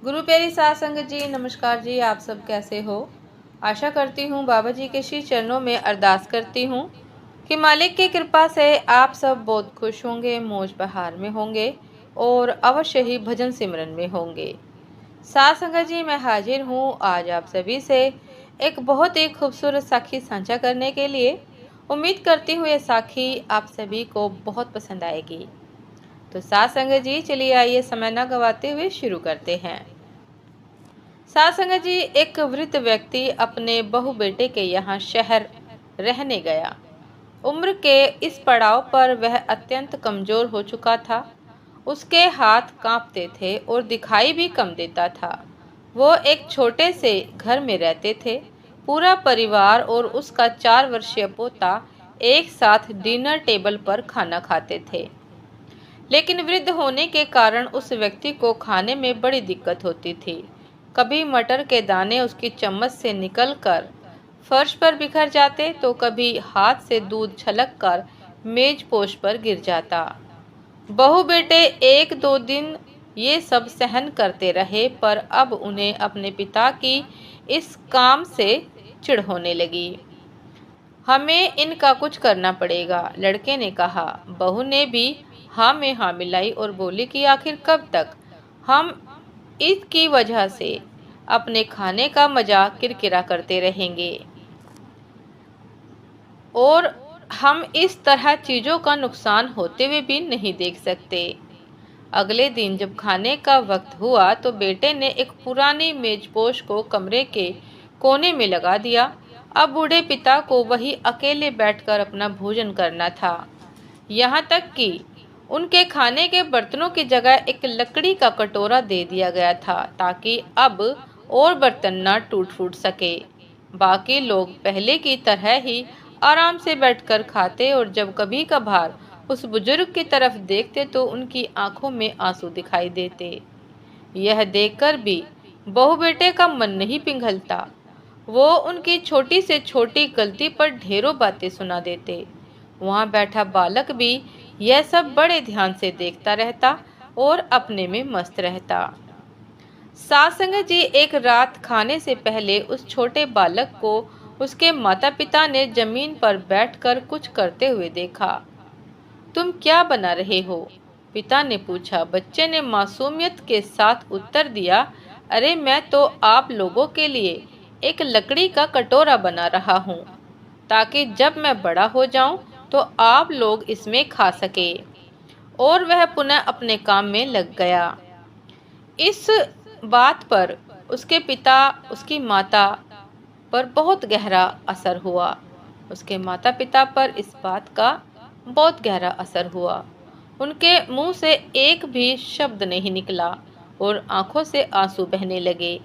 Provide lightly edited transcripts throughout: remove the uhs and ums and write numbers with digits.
गुरु प्यारी साध संगत जी, नमस्कार जी। आप सब कैसे हो? आशा करती हूँ बाबा जी के श्री चरणों में अरदास करती हूँ कि मालिक की कृपा से आप सब बहुत खुश होंगे, मौज बहार में होंगे और अवश्य ही भजन सिमरन में होंगे। साध संगत जी, मैं हाजिर हूँ आज आप सभी से एक बहुत ही खूबसूरत साखी साझा करने के लिए। उम्मीद करती हूँ ये साखी आप सभी को बहुत पसंद आएगी। तो साध संगत जी, चलिए आइए समय न गवाते हुए शुरू करते हैं। साध संगत जी, एक वृद्ध व्यक्ति अपने बहू बेटे के यहाँ शहर रहने गया। उम्र के इस पड़ाव पर वह अत्यंत कमजोर हो चुका था। उसके हाथ कांपते थे और दिखाई भी कम देता था। वो एक छोटे से घर में रहते थे। पूरा परिवार और उसका 4 वर्षीय पोता एक साथ डिनर टेबल पर खाना खाते थे। लेकिन वृद्ध होने के कारण उस व्यक्ति को खाने में बड़ी दिक्कत होती थी। कभी मटर के दाने उसकी चम्मच से निकलकर फर्श पर बिखर जाते, तो कभी हाथ से दूध छलककर मेज पोश पर गिर जाता। बहू बेटे एक दो दिन ये सब सहन करते रहे, पर अब उन्हें अपने पिता की इस काम से चिढ़ होने लगी। हमें इनका कुछ करना पड़ेगा, लड़के ने कहा। बहू ने भी हाँ में हाँ मिलाई और बोली कि आखिर कब तक हम इसकी वजह से अपने खाने का मजाक किरकिरा करते रहेंगे और हम इस तरह चीजों का नुकसान होते हुए भी नहीं देख सकते। अगले दिन जब खाने का वक्त हुआ तो बेटे ने एक पुरानी मेजपोश को कमरे के कोने में लगा दिया। अब बूढ़े पिता को वही अकेले बैठकर अपना भोजन करना था। यहाँ तक कि उनके खाने के बर्तनों की जगह एक लकड़ी का कटोरा दे दिया गया था, ताकि अब और बर्तन न टूट फूट सके। बाकी लोग पहले की तरह ही आराम से बैठकर खाते और जब कभी कभार उस बुजुर्ग की तरफ देखते तो उनकी आंखों में आंसू दिखाई देते। यह देखकर भी बहू बेटे का मन नहीं पिघलता। वो उनकी छोटी से छोटी गलती पर ढेरों बातें सुना देते। वहां बैठा बालक भी यह सब बड़े ध्यान से देखता रहता और अपने में मस्त रहता। साध संगत जी, एक रात खाने से पहले उस छोटे बालक को उसके माता पिता ने जमीन पर बैठकर कुछ करते हुए देखा। तुम क्या बना रहे हो? पिता ने पूछा। बच्चे ने मासूमियत के साथ उत्तर दिया, अरे मैं तो आप लोगों के लिए एक लकड़ी का कटोरा बना रहा हूँ, ताकि जब मैं बड़ा हो जाऊं तो आप लोग इसमें खा सके। और वह पुनः अपने काम में लग गया। इस बात पर उसके पिता, उसकी माता पर बहुत गहरा असर हुआ। उसके माता पिता पर इस बात का बहुत गहरा असर हुआ। उनके मुंह से एक भी शब्द नहीं निकला और आंखों से आंसू बहने लगे।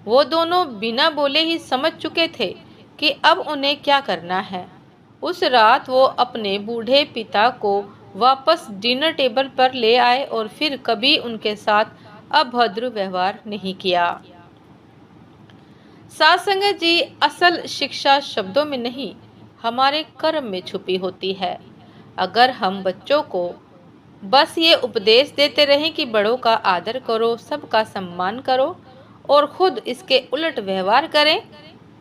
वो दोनों बिना बोले ही समझ चुके थे कि अब उन्हें क्या करना है। उस रात वो अपने बूढ़े पिता को वापस डिनर टेबल पर ले आए और फिर कभी उनके साथ अभद्र व्यवहार नहीं किया। साध संगत जी, असल शिक्षा शब्दों में नहीं, हमारे कर्म में छुपी होती है। अगर हम बच्चों को बस ये उपदेश देते रहें कि बड़ों का आदर करो, सबका सम्मान करो और खुद इसके उलट व्यवहार करें,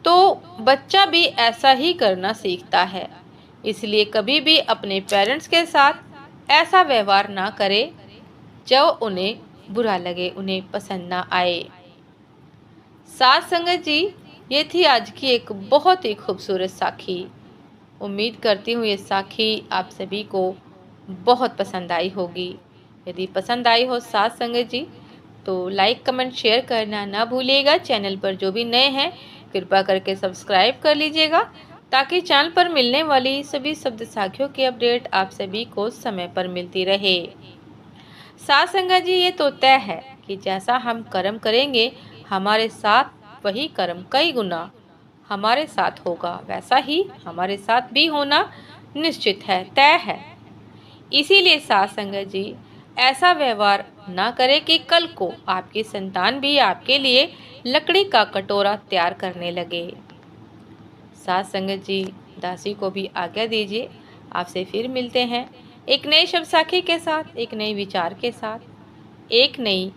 तो बच्चा भी ऐसा ही करना सीखता है। इसलिए कभी भी अपने पेरेंट्स के साथ ऐसा व्यवहार ना करें जो उन्हें बुरा लगे, उन्हें पसंद ना आए। साध संगत जी, ये थी आज की एक बहुत ही खूबसूरत साखी। उम्मीद करती हूँ ये साखी आप सभी को बहुत पसंद आई होगी। यदि पसंद आई हो साध संगत जी, तो लाइक कमेंट शेयर करना ना भूलिएगा। चैनल पर जो भी नए हैं कृपा करके सब्सक्राइब कर लीजिएगा, ताकि चैनल पर मिलने वाली सभी शब्द साखियों की अपडेट आप सभी को समय पर मिलती रहे। साध संगत जी, ये तो तय है कि जैसा हम कर्म करेंगे हमारे साथ वही कर्म कई गुना हमारे साथ होगा, वैसा ही हमारे साथ भी होना निश्चित है, तय है। इसीलिए साध संगत जी, ऐसा व्यवहार ना करें कि कल को आपकी संतान भी आपके लिए लकड़ी का कटोरा तैयार करने लगे। साध संगत जी, दासी को भी आज्ञा दीजिए। आपसे फिर मिलते हैं एक नए शब्द साखी के साथ, एक नए विचार के साथ, एक नई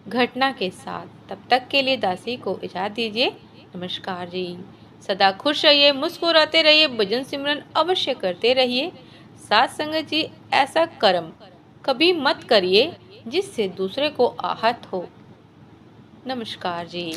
घटना के साथ। तब तक के लिए दासी को इजाज़त दीजिए। नमस्कार जी। सदा खुश रहिए, मुस्कुराते रहिए, भजन सिमरन अवश्य करते रहिए। साथ संगत जी, ऐसा कर्म कभी मत करिए जिससे दूसरे को आहत हो। नमस्कार जी।